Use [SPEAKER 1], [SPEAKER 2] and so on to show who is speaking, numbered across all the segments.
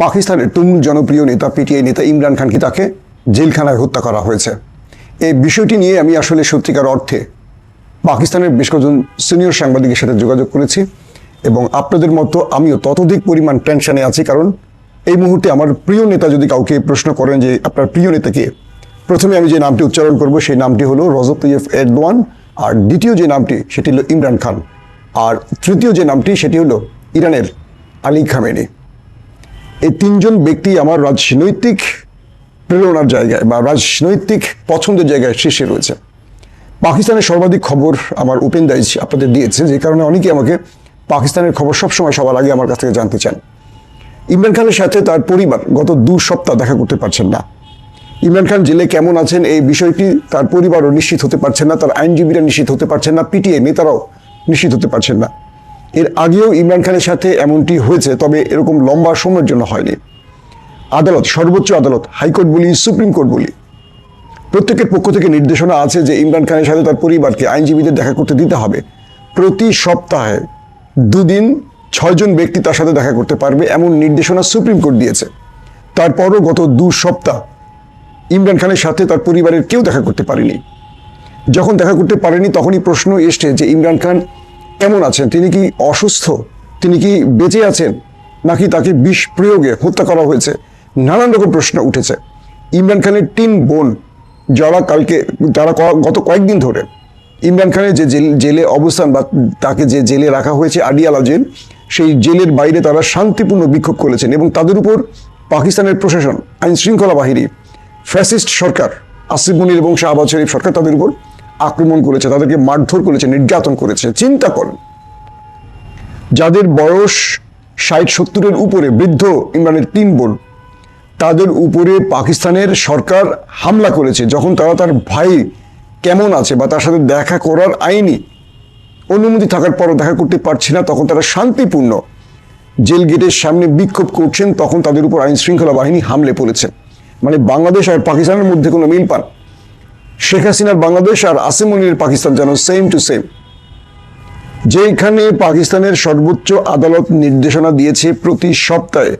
[SPEAKER 1] পাকিস্তানের তুমুল জনপ্রিয় নেতা পিটিআই নেতা ইমরান খানকে তাকে জেলখানায় হত্যা করা হয়েছে। এই বিষয়টি নিয়ে আমি আসলে সত্যিকার অর্থে পাকিস্তানের বেশ কয়েকজন সিনিয়র সাংবাদিকের সাথে যোগাযোগ করেছি এবং আপনাদের মতো আমিও ততোধিক পরিমাণ টেনশনে আছি। কারণ এই মুহূর্তে আমার প্রিয় নেতা যদি কাউকে প্রশ্ন করেন যে আপনার প্রিয় নেতা কে, প্রথমে আমি যে নামটি উচ্চারণ করব সেই নামটি হলো রজব তৈয়ব এরদোয়ান, আর দ্বিতীয় যে নামটি সেটি হলো ইমরান খান, আর তৃতীয় যে নামটি সেটি হলো ইরানের আলী খামেনি। এই তিনজন ব্যক্তি আমার রাজনৈতিক প্রেরণার জায়গায় বা রাজনৈতিক পছন্দের জায়গায় শীর্ষে রয়েছে। পাকিস্তানের সর্বাধিক খবর আমার ওপেন দাইজ আপনাদের দিয়েছে, যে কারণে অনেকেই আমাকে পাকিস্তানের খবর সবসময় সবার আগে আমার কাছ থেকে জানতে চান। ইমরান খানের সাথে তার পরিবার গত 2 সপ্তাহ দেখা করতে পারছেন না। ইমরান খান জেলে কেমন আছেন এই বিষয়টি তার পরিবারও নিশ্চিত হতে পারছেন না, তার আইনজীবীরা নিশ্চিত হতে পারছেন না, পিটিআই নেতারাও নিশ্চিত হতে পারছেন না। এর আগেও ইমরান খানের সাথে এমনটি হয়েছে, তবে এরকম লম্বা সময়ের জন্য হয়নি। আদালত, সর্বোচ্চ আদালত, হাইকোর্ট বলি, সুপ্রিম কোর্ট বলি, প্রত্যেকের পক্ষ থেকে নির্দেশনা আছে যে ইমরান খানের সাথে তার পরিবারকে আইনজীবীদের দেখা করতে দিতে হবে। প্রতি সপ্তাহে 2 দিন 6 জন ব্যক্তি তার সাথে দেখা করতে পারবে, এমন নির্দেশনা সুপ্রিম কোর্ট দিয়েছে। তারপরও গত 2 সপ্তাহ ইমরান খানের সাথে তার পরিবারের কেউ দেখা করতে পারেনি। যখন দেখা করতে পারেনি তখনই প্রশ্ন এসছে যে ইমরান খান কেমন আছেন, তিনি কি অসুস্থ, তিনি কি বেঁচে আছেন, নাকি তাকে বিষ প্রয়োগে হত্যা করা হয়েছে। নানান রকম প্রশ্ন উঠেছে। ইমরান খানের 3 বোন যারা গত কয়েকদিন ধরে ইমরান খানের যে জেলে অবস্থান বা তাকে যে জেলে রাখা হয়েছে আডিয়ালা জেল, সেই জেলের বাইরে তারা শান্তিপূর্ণ বিক্ষোভ করেছেন এবং তাদের উপর পাকিস্তানের প্রশাসন, আইন শৃঙ্খলা বাহিনী, ফ্যাসিস্ট সরকার, আসিফ মনির এবং শাহবাজ শরীফ সরকার তাদের উপর আক্রমণ করেছে, তাদেরকে মারধর করেছে, নির্যাতন করেছে। চিন্তা করেন, যাদের বয়স 60-70-এর উপরে, বৃদ্ধ ইমরানের 3 বোন, তাদের উপরে পাকিস্তানের সরকার হামলা করেছে যখন তারা তার ভাই কেমন আছে বা তার সাথে দেখা করার আইনি অনুমতি থাকার পরও দেখা করতে পারছে না, তখন তারা শান্তিপূর্ণ জেল গেটের সামনে বিক্ষোভ করছেন, তখন তাদের উপর আইন শৃঙ্খলা বাহিনী হামলে পড়েছে। মানে বাংলাদেশ আর পাকিস্তানের মধ্যে কোনো মিল পান, শেখ হাসিনার বাংলাদেশ আর আসিফ মনিরের পাকিস্তান যেন সেম টু সেম। যেখানে পাকিস্তানের সর্বোচ্চ আদালত নির্দেশনা দিয়েছে প্রতি সপ্তাহে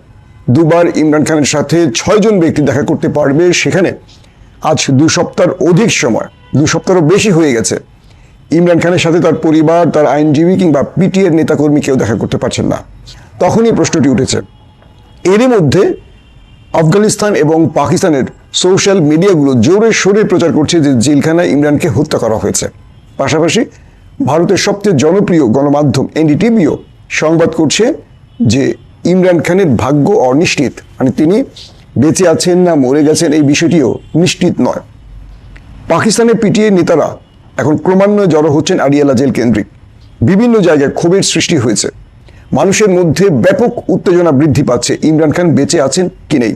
[SPEAKER 1] 2 বার ইমরান খানের সাথে 6 জন ব্যক্তি দেখা করতে পারবে, সেখানে আজ 2 সপ্তাহের অধিক সময়, 2 সপ্তাহেরও বেশি হয়ে গেছে, ইমরান খানের সাথে তার পরিবার, তার আইনজীবী কিংবা পিটিআই নেতাকর্মী কেউ দেখা করতে পারছেন না। তখনই প্রশ্নটি উঠেছে। এরই মধ্যে আফগানিস্তান এবং পাকিস্তানের সোশ্যাল মিডিয়াগুলো জোরে সোরে প্রচার করছে যে জেলখানায় ইমরানকে হত্যা করা হয়েছে। পাশাপাশি ভারতের সবচেয়ে জনপ্রিয় গণমাধ্যম এনডিটিভিও সংবাদ করছে যে ইমরান খানের ভাগ্য অনিশ্চিত, মানে তিনি বেঁচে আছেন না মরে গেছেন এই বিষয়টিও নিশ্চিত নয়। পাকিস্তানের পিটিআই নেতারা এখন ক্রমান্বয়ে জড়ো হচ্ছেন আডিয়ালা জেল কেন্দ্রিক। বিভিন্ন জায়গায় ক্ষোভের সৃষ্টি হয়েছে, মানুষের মধ্যে ব্যাপক উত্তেজনা বৃদ্ধি পাচ্ছে ইমরান খান বেঁচে আছেন কি নেই।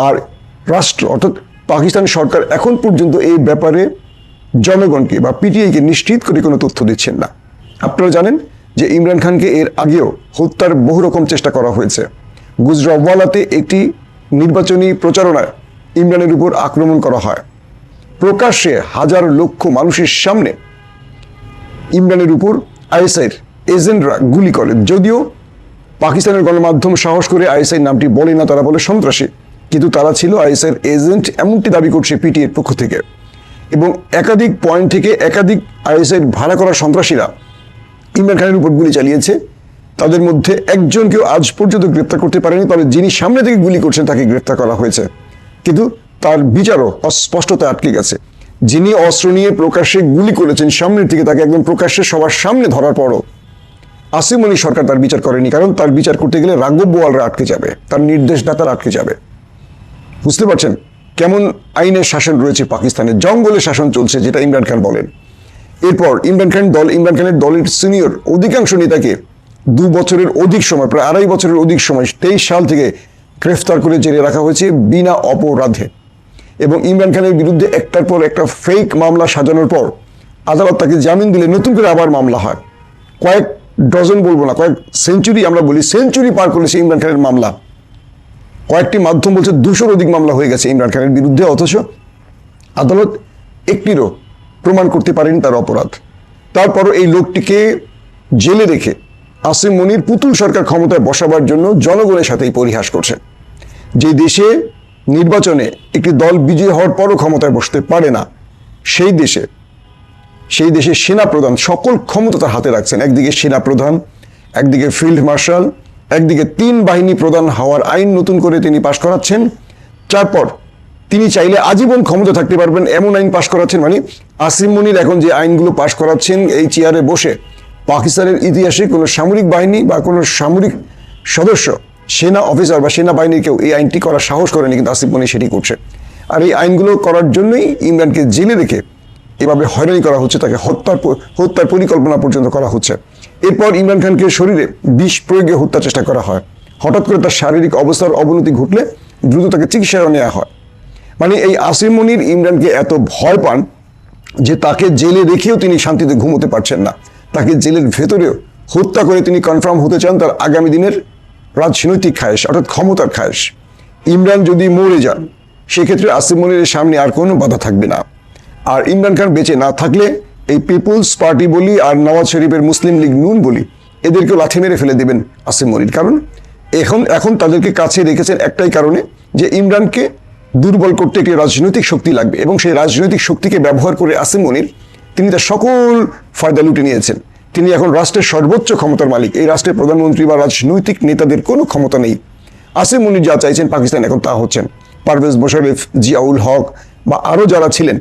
[SPEAKER 1] আর রাষ্ট্র অর্থাৎ পাকিস্তান সরকার এখন পর্যন্ত এই ব্যাপারে জনগণকে বা পিটিআইকে নিশ্চিত করে কোনো তথ্য দিচ্ছেন না। আপনারা জানেন যে ইমরান খানকে এর আগেও হত্যার বহু রকম চেষ্টা করা হয়েছে। গুজরাওয়ালাতে একটি নির্বাচনী প্রচারণায় ইমরানের উপর আক্রমণ করা হয়, প্রকাশ্যে হাজার লক্ষ মানুষের সামনে ইমরানের উপর আইএসআইয়ের এজেন্টরা গুলি করে। যদিও পাকিস্তানের গণমাধ্যম সাহস করে আইএসআই নামটি বলে না, তারা বলে সন্ত্রাসী, কিন্তু তারা ছিল আইএসআইয়ের এজেন্ট এমনটি দাবি করছে পিটিআইয়ের পক্ষ থেকে। এবং একাধিক পয়েন্ট থেকে একাধিক আইএসআইয়ের ভাড়া করা সন্ত্রাসীরা ইমরান খানের উপর গুলি চালিয়েছে। তাদের মধ্যে একজনকেও আজ পর্যন্ত গ্রেপ্তার করতে পারেনি, তবে যিনি সামনে থেকে গুলি করছেন তাকে গ্রেপ্তার করা হয়েছে, কিন্তু তার বিচারও অস্পষ্টতায় আটকে গেছে। যিনি অস্ত্র নিয়ে প্রকাশ্যে গুলি করেছেন সামনের থেকে, তাকে একদম প্রকাশ্যে সবার সামনে ধরার পরও আসিফ মনির সরকার তার বিচার করেনি, কারণ তার বিচার করতে গেলে রাঘব বোয়ালরা আটকে যাবে, তার নির্দেশদাতারা আটকে যাবে। বুঝতে পারছেন কেমন আইনের শাসন রয়েছে পাকিস্তানে, জঙ্গলের শাসন চলছে, যেটা ইমরান খান বলেন। এরপর ইমরান খানের দলের সিনিয়র অধিকাংশ নেতাকে 2 বছরের অধিক সময়, প্রায় 2.5 বছরের অধিক সময়, 23 সাল থেকে গ্রেফতার করে জেলে রাখা হয়েছে বিনা অপরাধে। এবং ইমরান খানের বিরুদ্ধে একটার পর একটা ফেক মামলা সাজানোর পর আদালত তাকে জামিন দিলে নতুন করে আবার মামলা হয়। কয়েক ডজন বলবো না, কয়েক সেঞ্চুরি, আমরা বলি সেঞ্চুরি পার করেছে ইমরান খানের মামলা। কয়েকটি মাধ্যম বলছে 200-র অধিক মামলা হয়ে গেছে ইমরান খানের বিরুদ্ধে, অথচ আদালত একটিরও প্রমাণ করতে পারেনি তার অপরাধ। তারপরও এই লোকটিকে জেলে রেখে আসিফ মনির পুতুল সরকার ক্ষমতায় বসাবার জন্য জনগণের সাথেই পরিহাস করছে। যে দেশে নির্বাচনে একটি দল বিজয়ী হওয়ার পরও ক্ষমতায় বসতে পারে না, সেই দেশে সেনাপ্রধান সকল ক্ষমতা তার হাতে রাখছেন। একদিকে সেনাপ্রধান, একদিকে ফিল্ড মার্শাল, একদিকে 3 বাহিনী প্রধান হওয়ার আইন নতুন করে তিনি পাশ করাচ্ছেন। তারপর তিনি চাইলে আজীবন ক্ষমতা থাকতে পারবেন এমন আইন পাশ করাচ্ছেন। মানে আসিম মনির এখন যে আইনগুলো পাশ করাচ্ছেন এই চেয়ারে বসে, পাকিস্তানের ইতিহাসে কোনো সামরিক বাহিনী বা কোনো সামরিক সদস্য, সেনা অফিসার বা সেনাবাহিনীর কেউ এই আইনটি করার সাহস করেনি, কিন্তু আসিফ মনির সেটি করছে। আর এই আইনগুলো করার জন্যই ইমরানকে জেলে রেখে এভাবে হয়রানি করা হচ্ছে, তাকে হত্যার পরিকল্পনা পর্যন্ত করা হচ্ছে। এরপর ইমরান খানকে শরীরে বিষ প্রয়োগে হত্যার চেষ্টা করা হয়। হঠাৎ করে তার শারীরিক অবস্থার অবনতি ঘটলে দ্রুত তাকে চিকিৎসায় নেওয়া হয়। মানে এই আসিম মনির ইমরানকে এত ভয় পান যে তাকে জেলে রেখেও তিনি শান্তিতে ঘুমোতে পারছেন না। তাকে জেলের ভেতরেও হত্যা করে তিনি কনফার্ম হতে চান তার আগামী দিনের রাজনৈতিক খায়েশ, অর্থাৎ ক্ষমতার খায়েশ। ইমরান যদি মরে যান, সেক্ষেত্রে আসিম মনিরের সামনে আর কোনো বাধা থাকবে না। আর ইমরান খান বেঁচে না থাকলে এই পিপুলস পার্টি বলি আর নওয়াজ শরীফের মুসলিম লীগ নুন বলি, এদেরকেও লাথি মেরে ফেলে দেবেন আসিম মনির। কারণ এখন তাদেরকে কাছে রেখেছেন একটাই কারণে, যে ইমরানকে দুর্বল করতে একটি রাজনৈতিক শক্তি লাগবে, এবং সেই রাজনৈতিক শক্তিকে ব্যবহার করে আসিম মনির তিনি তার সকল ফায়দা লুটে নিয়েছেন। তিনি এখন রাষ্ট্রের সর্বোচ্চ ক্ষমতার মালিক। এই রাষ্ট্রের প্রধানমন্ত্রী বা রাজনৈতিক নেতাদের কোনো ক্ষমতা নেই। আসিম মনির যা চাইছেন পাকিস্তান এখন তা হচ্ছেন। পারভেজ মোশাররফ, জিয়াউল হক বা আরও যারা ছিলেন,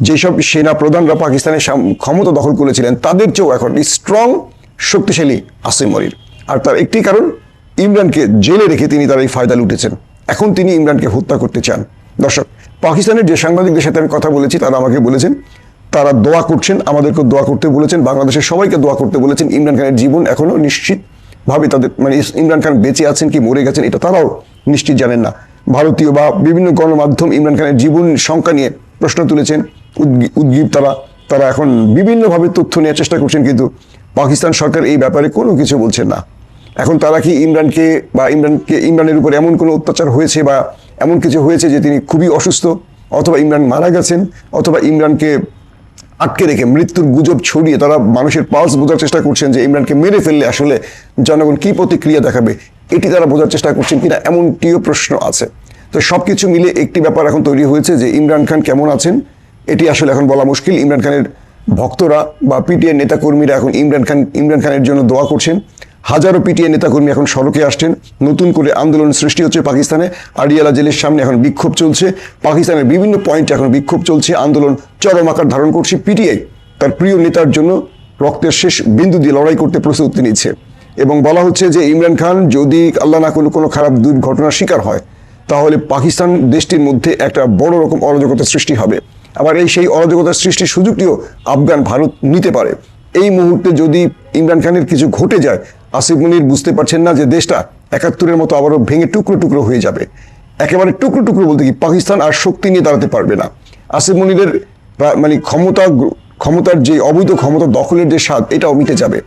[SPEAKER 1] যেসব সেনা প্রধানরা পাকিস্তানের ক্ষমতা দখল করেছিলেন, তাদের চেয়েও এখন স্ট্রং শক্তিশালী আসিম মনির। আর তার একটি কারণ, ইমরানকে জেলে রেখে তিনি তার এই ফায়দা লুটেছেন। এখন তিনি ইমরানকে হত্যা করতে চান। দর্শক, পাকিস্তানের যে সাংবাদিকদের সাথে আমি কথা বলেছি তারা আমাকে বলেছেন তারা দোয়া করছেন, আমাদেরকে দোয়া করতে বলেছেন, বাংলাদেশের সবাইকে দোয়া করতে বলেছেন। ইমরান খানের জীবন এখনো নিশ্চিতভাবে তাদের, মানে ইমরান খান বেঁচে আছেন কি মরে গেছেন এটা তারাও নিশ্চিত জানেন না। ভারতীয় বা বিভিন্ন গণমাধ্যম ইমরান খানের জীবন সংখ্যা নিয়ে প্রশ্ন তুলেছেন, উদ্গ্রীব তারা এখন বিভিন্নভাবে তথ্য নেওয়ার চেষ্টা করছেন, কিন্তু পাকিস্তান সরকার এই ব্যাপারে কোনো কিছু বলছেন না। এখন তারা কি ইমরানের উপর এমন কোনো অত্যাচার হয়েছে বা এমন কিছু হয়েছে যে তিনি খুবই অসুস্থ, অথবা ইমরান মারা গেছেন, অথবা ইমরানকে আটকে রেখে মৃত্যুর গুজব ছড়িয়ে তারা মানুষের পালস বোঝার চেষ্টা করছেন যে ইমরানকে মেরে ফেললে আসলে জনগণ কী প্রতিক্রিয়া দেখাবে, এটি তারা বোঝার চেষ্টা করছেন কিনা, এমনটিও প্রশ্ন আছে। তো সব কিছু মিলে একটি ব্যাপার এখন তৈরি হয়েছে যে ইমরান খান কেমন আছেন এটি আসলে এখন বলা মুশকিল। ইমরান খানের ভক্তরা বা পিটিআই নেতাকর্মীরা এখন ইমরান খানের জন্য দোয়া করছেন। হাজারো পিটিআই নেতাকর্মী এখন সড়কে আসছেন, নতুন করে আন্দোলন সৃষ্টি হচ্ছে পাকিস্তানে। আড়িয়ালা জেলের সামনে এখন বিক্ষোভ চলছে, পাকিস্তানের বিভিন্ন পয়েন্টে এখন বিক্ষোভ চলছে, আন্দোলন চরম আকার ধারণ করছে। পিটিআই তার প্রিয় নেতার জন্য রক্তের শেষ বিন্দু দিয়ে লড়াই করতে প্রস্তুতি নিচ্ছে, এবং বলা হচ্ছে যে ইমরান খান যদি আল্লাহ না কোনো খারাপ দুর্ঘটনার শিকার হয়, তাহলে পাকিস্তান দেশটির মধ্যে একটা বড় রকম অরাজকতার সৃষ্টি হবে। আবার সেই অরাজকতার সৃষ্টির সুযোগটিও আফগান ভারত নিতে পারে। এই মুহূর্তে যদি ইমরান খানের কিছু ঘটে যায়, আসিফ মনির বুঝতে পারছেন না যে দেশটা ৭১-এর মতো আবারও ভেঙে টুকরো টুকরো হয়ে যাবে। একেবারে টুকরো টুকরো বলতে কি, পাকিস্তান আর শক্তি নিয়ে দাঁড়াতে পারবে না। আসিফ মনিরের মানে ক্ষমতার যে অবৈধ ক্ষমতা দখলের যে স্বাদ, এটাও মিটে যাবে।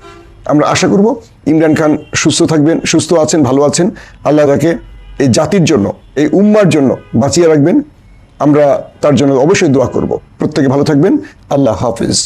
[SPEAKER 1] আমরা আশা করব ইমরান খান সুস্থ আছেন, ভালো আছেন। আল্লাহ তাকে এই জাতির জন্য, এই উম্মার জন্য বাঁচিয়ে রাখবেন। আমরা তার জন্য অবশ্যই দোয়া করব। প্রত্যেকে ভালো থাকবেন। আল্লাহ হাফিজ।